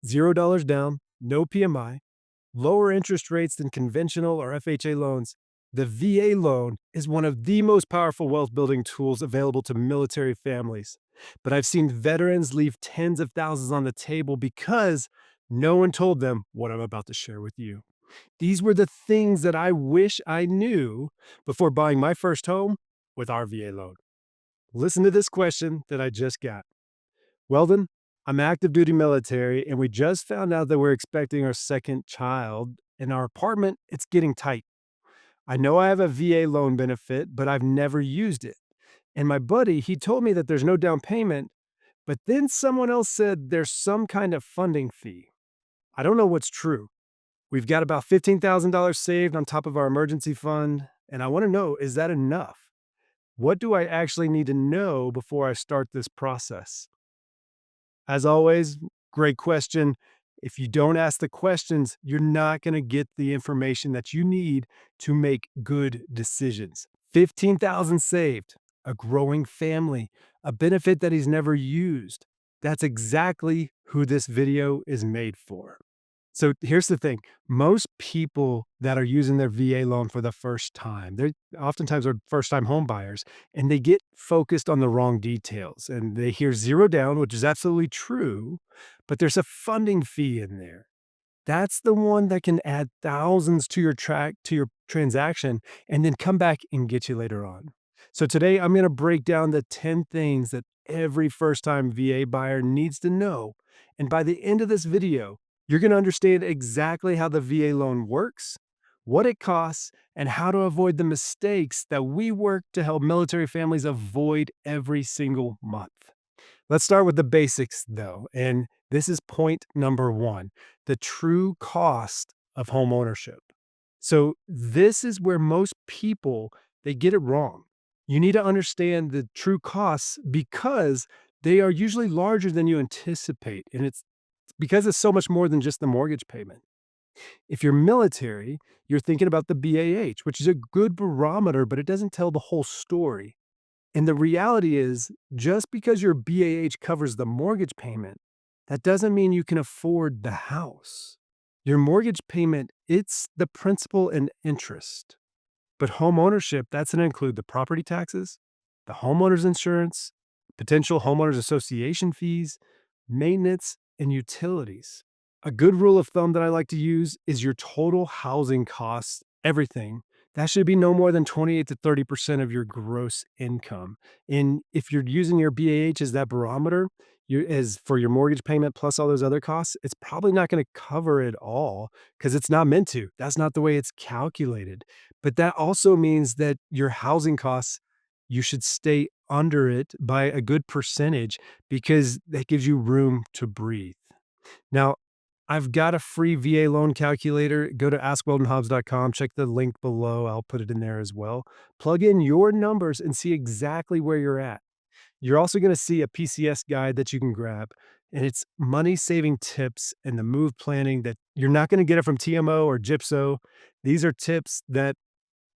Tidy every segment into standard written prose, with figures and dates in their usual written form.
$0 down, no PMI, lower interest rates than conventional or FHA loans. The VA loan is one of the most powerful wealth building tools available to military families. But I've seen veterans leave tens of thousands on the table because no one told them what I'm about to share with you. These were the things that I wish I knew before buying my first home with our VA loan. Listen to this question that I just got. Weldon, I'm active duty military, and we just found out that we're expecting our second child. In our apartment, it's getting tight. I know I have a VA loan benefit, but I've never used it. And my buddy, he told me that there's no down payment, but then someone else said there's some kind of funding fee. I don't know what's true. We've got about $15,000 saved on top of our emergency fund, and I want to know, is that enough? What do I actually need to know before I start this process? As always, great question. If you don't ask the questions, you're not going to get the information that you need to make good decisions. 15,000 saved, a growing family, a benefit that he's never used. That's exactly who this video is made for. So here's the thing. Most people that are using their VA loan for the first time, they're oftentimes are first-time home buyers, and they get focused on the wrong details. And they hear 0 down, which is absolutely true, but there's a funding fee in there. That's the one that can add thousands to your transaction and then come back and get you later on. So today I'm going to break down the 10 things that every first-time VA buyer needs to know. And by the end of this video, you're going to understand exactly how the VA loan works, what it costs, and how to avoid the mistakes that we work to help military families avoid every single month. Let's start with the basics, though, and this is point number one, the true cost of home ownership. So this is where most people, they get it wrong. You need to understand the true costs because they are usually larger than you anticipate, and it's because it's so much more than just the mortgage payment. If you're military, you're thinking about the BAH, which is a good barometer, but it doesn't tell the whole story. And the reality is, just because your BAH covers the mortgage payment, that doesn't mean you can afford the house. Your mortgage payment, it's the principal and interest. But home ownership, that's going to include the property taxes, the homeowner's insurance, potential homeowners association fees, maintenance, and utilities. A good rule of thumb that I like to use is your total housing costs, everything. That should be no more than 28 to 30% of your gross income. And if you're using your BAH as that barometer, as for your mortgage payment plus all those other costs, it's probably not going to cover it all because it's not meant to. That's not the way it's calculated. But that also means that your housing costs, you should stay under it by a good percentage because that gives you room to breathe. Now, I've got a free VA loan calculator. Go to askweldonhobbs.com. Check the link below. I'll put it in there as well. Plug in your numbers and see exactly where you're at. You're also going to see a PCS guide that you can grab, and it's money saving tips and the move planning that you're not going to get it from TMO or Gypso. These are tips that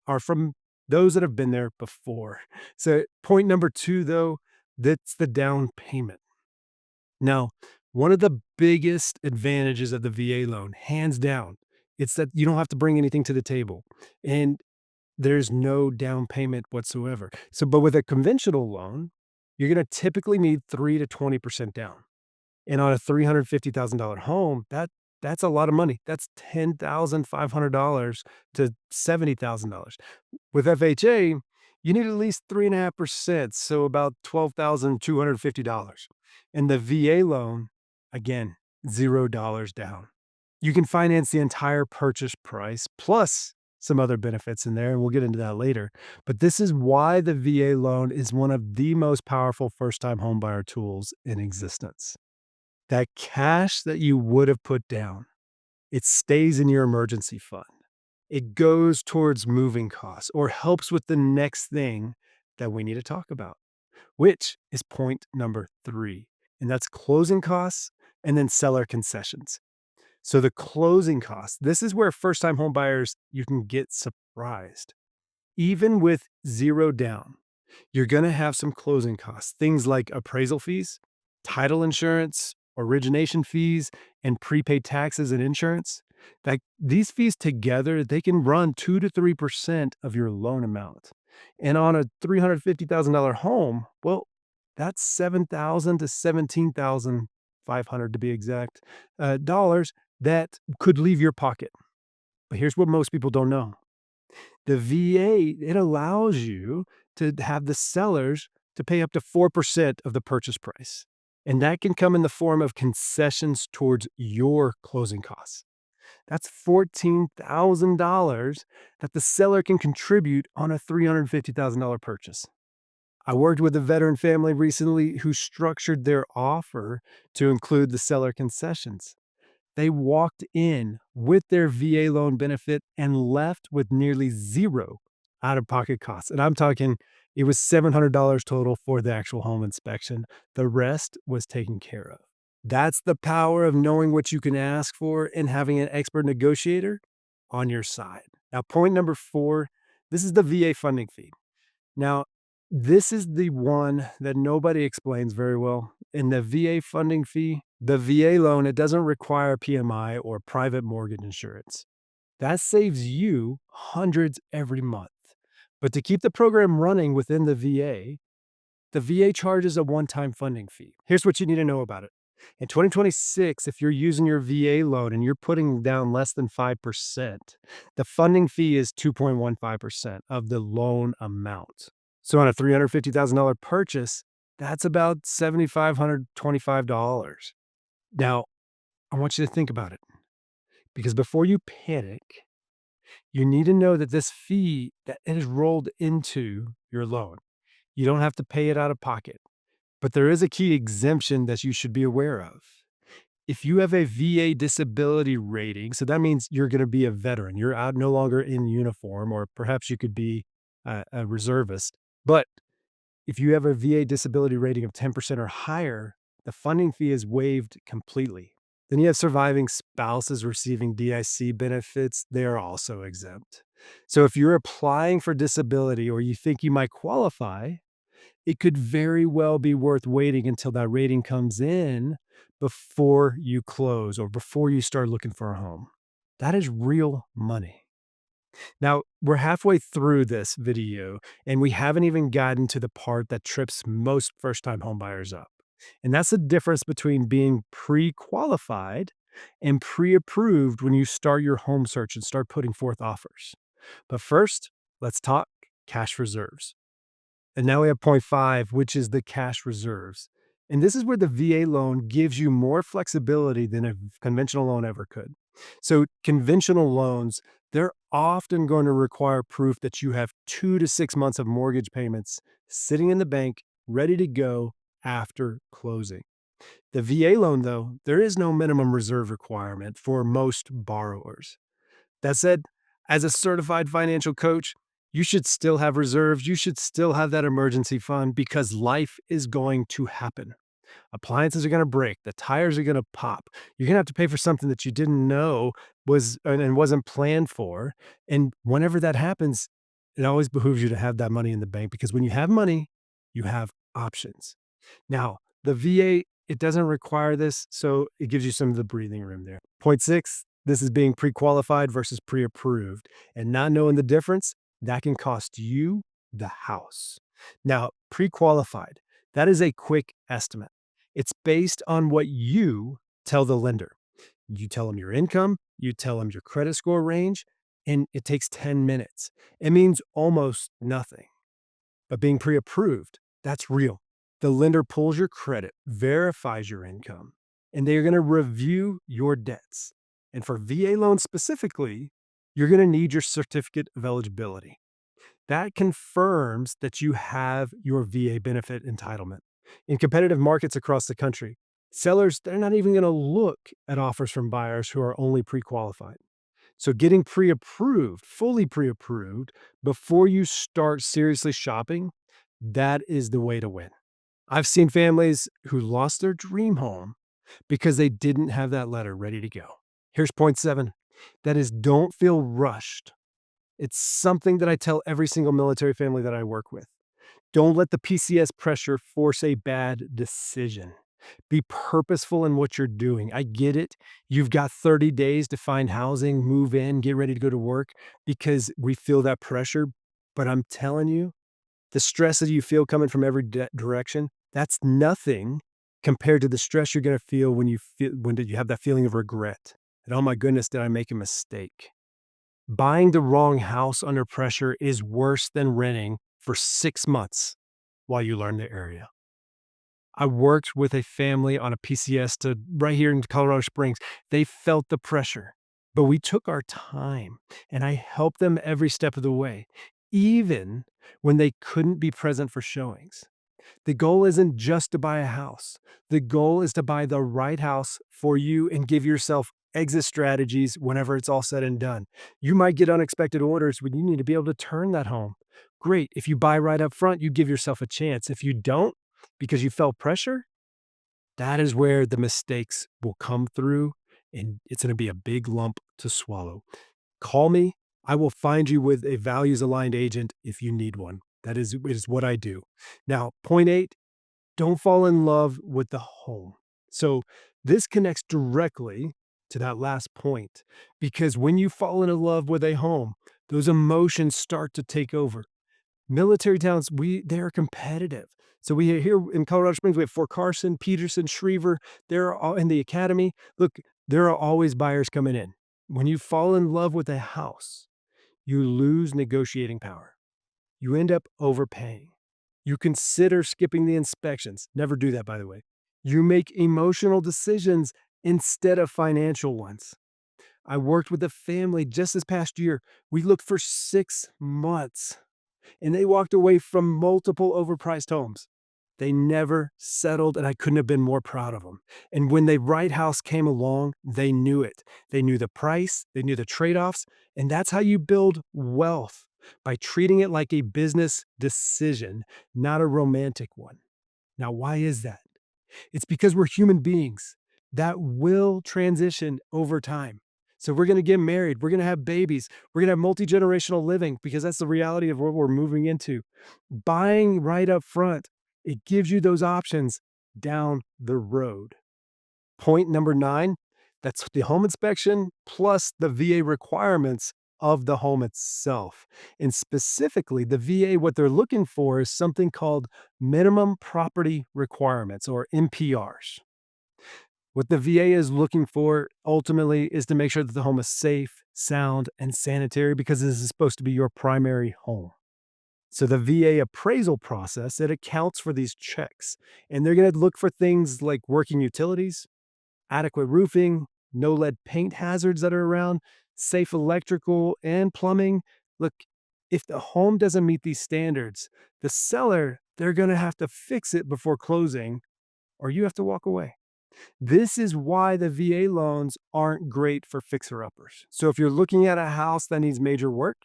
are from those that have been there before. So, point number two, though, that's the down payment. Now, one of the biggest advantages of the VA loan, hands down, it's that you don't have to bring anything to the table and there's no down payment whatsoever. So, but with a conventional loan, you're going to typically need 3 to 20% down. And on a $350,000 home, that's a lot of money. That's $10,500 to $70,000. With FHA, you need at least 3.5%, so about $12,250. And the VA loan, again, $0 down. You can finance the entire purchase price plus some other benefits in there, and we'll get into that later. But this is why the VA loan is one of the most powerful first-time homebuyer tools in existence. That cash that you would have put down, it stays in your emergency fund. It goes towards moving costs or helps with the next thing that we need to talk about, which is point number three, and that's closing costs and then seller concessions. So the closing costs, this is where first-time home buyers, you can get surprised. Even with 0 down, you're going to have some closing costs, things like appraisal fees, title insurance, origination fees, and prepaid taxes and insurance. Like these fees together, they can run 2 to 3% of your loan amount. And on a $350,000 home, well, that's 7,000 to 17,500 to be exact, dollars that could leave your pocket. But here's what most people don't know. The VA, it allows you to have the sellers to pay up to 4% of the purchase price. And that can come in the form of concessions towards your closing costs. That's $14,000 that the seller can contribute on a $350,000 purchase. I worked with a veteran family recently who structured their offer to include the seller concessions. They walked in with their VA loan benefit and left with nearly zero out of pocket costs. And I'm talking, it was $700 total for the actual home inspection. The rest was taken care of. That's the power of knowing what you can ask for and having an expert negotiator on your side. Now, point number 4, this is the VA funding fee. Now, this is the one that nobody explains very well. In the VA funding fee, the VA loan, it doesn't require PMI or private mortgage insurance. That saves you hundreds every month. But to keep the program running within the VA charges a one-time funding fee. Here's what you need to know about it. In 2026, if you're using your VA loan and you're putting down less than 5%, the funding fee is 2.15% of the loan amount. So on a $350,000 purchase, that's about $7,525. Now, I want you to think about it because before you panic, you need to know that this fee that it is rolled into your loan. You don't have to pay it out of pocket. But there is a key exemption that you should be aware of. If you have a VA disability rating, so that means you're going to be a veteran, you're out no longer in uniform, or perhaps you could be a reservist. But if you have a VA disability rating of 10% or higher, the funding fee is waived completely. Then you have surviving spouses receiving DIC benefits, they are also exempt. So if you're applying for disability or you think you might qualify, it could very well be worth waiting until that rating comes in before you close or before you start looking for a home. That is real money. Now, we're halfway through this video, and we haven't even gotten to the part that trips most first time homebuyers up. And that's the difference between being pre qualified and pre approved when you start your home search and start putting forth offers. But first, let's talk cash reserves. And now we have point 5, which is the cash reserves. And this is where the VA loan gives you more flexibility than a conventional loan ever could. So conventional loans, they're often going to require proof that you have 2 to 6 months of mortgage payments sitting in the bank ready to go after closing. The VA loan, though, there is no minimum reserve requirement for most borrowers. That said, as a certified financial coach, you should still have reserves. You should still have that emergency fund because life is going to happen. Appliances are going to break. The tires are going to pop. You're going to have to pay for something that you didn't know was and wasn't planned for. And whenever that happens, it always behooves you to have that money in the bank because when you have money, you have options. Now, the VA, it doesn't require this, so it gives you some of the breathing room there. Point 6, this is being pre-qualified versus pre-approved. And not knowing the difference, that can cost you the house. Now, pre-qualified, that is a quick estimate. It's based on what you tell the lender. You tell them your income, you tell them your credit score range, and it takes 10 minutes. It means almost nothing. But being pre-approved, that's real. The lender pulls your credit, verifies your income, and they are going to review your debts. And for VA loans specifically, you're going to need your certificate of eligibility. That confirms that you have your VA benefit entitlement. In competitive markets across the country, sellers, they're not even going to look at offers from buyers who are only pre-qualified. So getting pre-approved, fully pre-approved, before you start seriously shopping, that is the way to win. I've seen families who lost their dream home because they didn't have that letter ready to go. Here's point 7. That is, don't feel rushed. It's something that I tell every single military family that I work with. Don't let the PCS pressure force a bad decision. Be purposeful in what you're doing. I get it. You've got 30 days to find housing, move in, get ready to go to work because we feel that pressure. But I'm telling you, the stress that you feel coming from every direction, that's nothing compared to the stress you're going to feel when you have that feeling of regret. And oh my goodness, did I make a mistake? Buying the wrong house under pressure is worse than renting for 6 months while you learn the area. I worked with a family on a PCS to right here in Colorado Springs. They felt the pressure, but we took our time and I helped them every step of the way, even when they couldn't be present for showings. The goal isn't just to buy a house. The goal is to buy the right house for you and give yourself exit strategies whenever it's all said and done. You might get unexpected orders when you need to be able to turn that home. Great. If you buy right up front, you give yourself a chance. If you don't, because you felt pressure, that is where the mistakes will come through and it's going to be a big lump to swallow. Call me. I will find you with a values aligned agent if you need one. That is what I do. Now, point 8, don't fall in love with the home. So this connects directly to that last point because when you fall in love with a home, those emotions start to take over. Military towns, they're competitive. So we here in Colorado Springs, we have Fort Carson, Peterson, Schriever. They're all in the academy. Look, there are always buyers coming in. When you fall in love with a house, you lose negotiating power. You end up overpaying. You consider skipping the inspections. Never do that, by the way. You make emotional decisions instead of financial ones. I worked with a family just this past year. We looked for 6 months and they walked away from multiple overpriced homes. They never settled, and I couldn't have been more proud of them. And when the right house came along, they knew it. They knew the price, they knew the trade offs, and that's how you build wealth by treating it like a business decision, not a romantic one. Now, why is that? It's because we're human beings that will transition over time. So we're going to get married. We're going to have babies. We're going to have multi-generational living because that's the reality of what we're moving into. Buying right up front, it gives you those options down the road. Point number 9, that's the home inspection plus the VA requirements of the home itself. And specifically, the VA, what they're looking for is something called minimum property requirements or MPRs. What the VA is looking for ultimately is to make sure that the home is safe, sound, and sanitary because this is supposed to be your primary home. So the VA appraisal process, it accounts for these checks. And they're going to look for things like working utilities, adequate roofing, no lead paint hazards that are around, safe electrical and plumbing. Look, if the home doesn't meet these standards, the seller, they're going to have to fix it before closing or you have to walk away. This is why the VA loans aren't great for fixer-uppers. So if you're looking at a house that needs major work,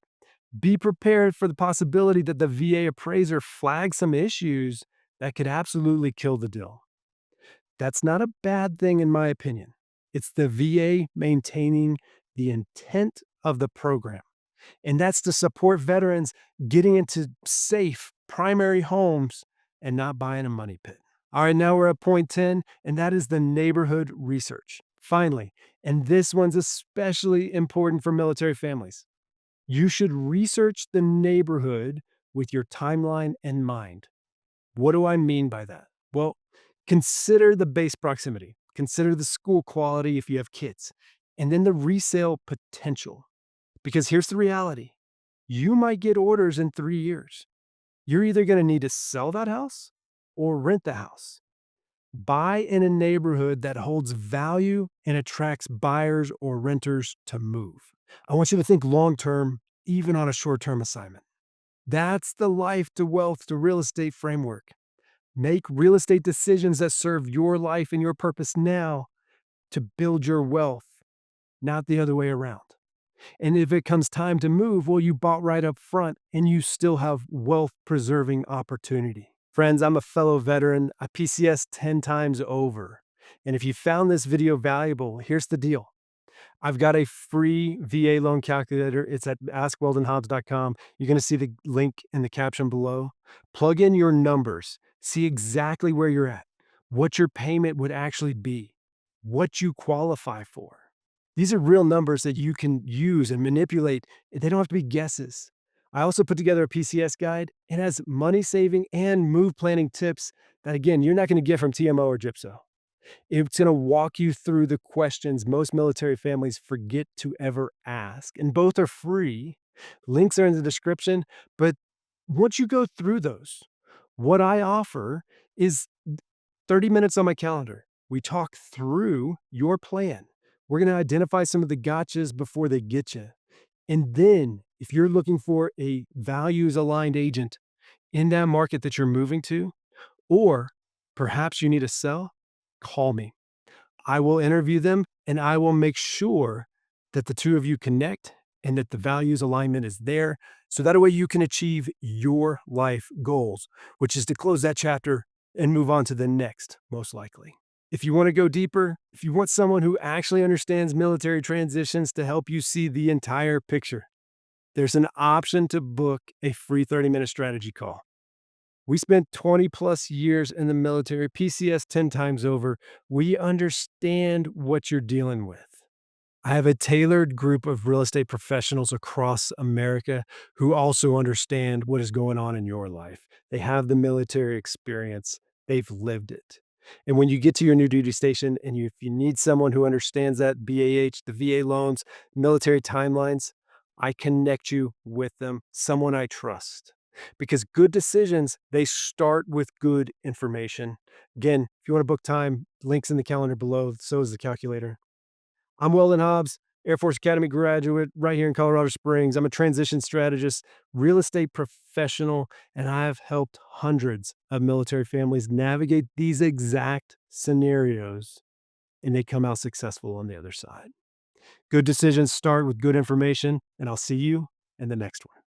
be prepared for the possibility that the VA appraiser flags some issues that could absolutely kill the deal. That's not a bad thing in my opinion. It's the VA maintaining the intent of the program. And that's to support veterans getting into safe primary homes and not buying a money pit. All right, now we're at point 10, and that is the neighborhood research. Finally, and this one's especially important for military families. You should research the neighborhood with your timeline in mind. What do I mean by that? Well, consider the base proximity, consider the school quality if you have kids, and then the resale potential. Because here's the reality you might get orders in 3 years. You're either going to need to sell that house or rent the house. Buy in a neighborhood that holds value and attracts buyers or renters to move. I want you to think long term, even on a short term assignment. That's the life to wealth to real estate framework. Make real estate decisions that serve your life and your purpose now to build your wealth, not the other way around. And if it comes time to move, well, you bought right up front and you still have wealth preserving opportunity. Friends, I'm a fellow veteran. I PCS 10 times over. And if you found this video valuable, here's the deal. I've got a free VA loan calculator. It's at askweldonhobbs.com. You're going to see the link in the caption below. Plug in your numbers. See exactly where you're at. what your payment would actually be, what you qualify for. These are real numbers that you can use and manipulate. They don't have to be guesses. I also put together a PCS guide. It has money saving and move planning tips that, again, you're not going to get from TMO or Gypso. It's going to walk you through the questions most military families forget to ever ask, and both are free. Links are in the description. But once you go through those, what I offer is 30 minutes on my calendar. We talk through your plan. We're going to identify some of the gotchas before they get you. And then, if you're looking for a values aligned agent in that market that you're moving to, or perhaps you need to sell, call me. I will interview them and I will make sure that the two of you connect and that the values alignment is there. So that way you can achieve your life goals, which is to close that chapter and move on to the next, most likely. If you want to go deeper, if you want someone who actually understands military transitions to help you see the entire picture, there's an option to book a free 30-minute strategy call. We spent 20 plus years in the military, PCS 10 times over. We understand what you're dealing with. I have a tailored group of real estate professionals across America who also understand what is going on in your life. They have the military experience, they've lived it. And when you get to your new duty station and if you need someone who understands that BAH, the VA loans, military timelines, I connect you with them, someone I trust. Because good decisions, they start with good information. Again, if you want to book time, links in the calendar below, so is the calculator. I'm Weldon Hobbs, Air Force Academy graduate right here in Colorado Springs. I'm a transition strategist, real estate professional, and I have helped hundreds of military families navigate these exact scenarios, and they come out successful on the other side. Good decisions start with good information, and I'll see you in the next one.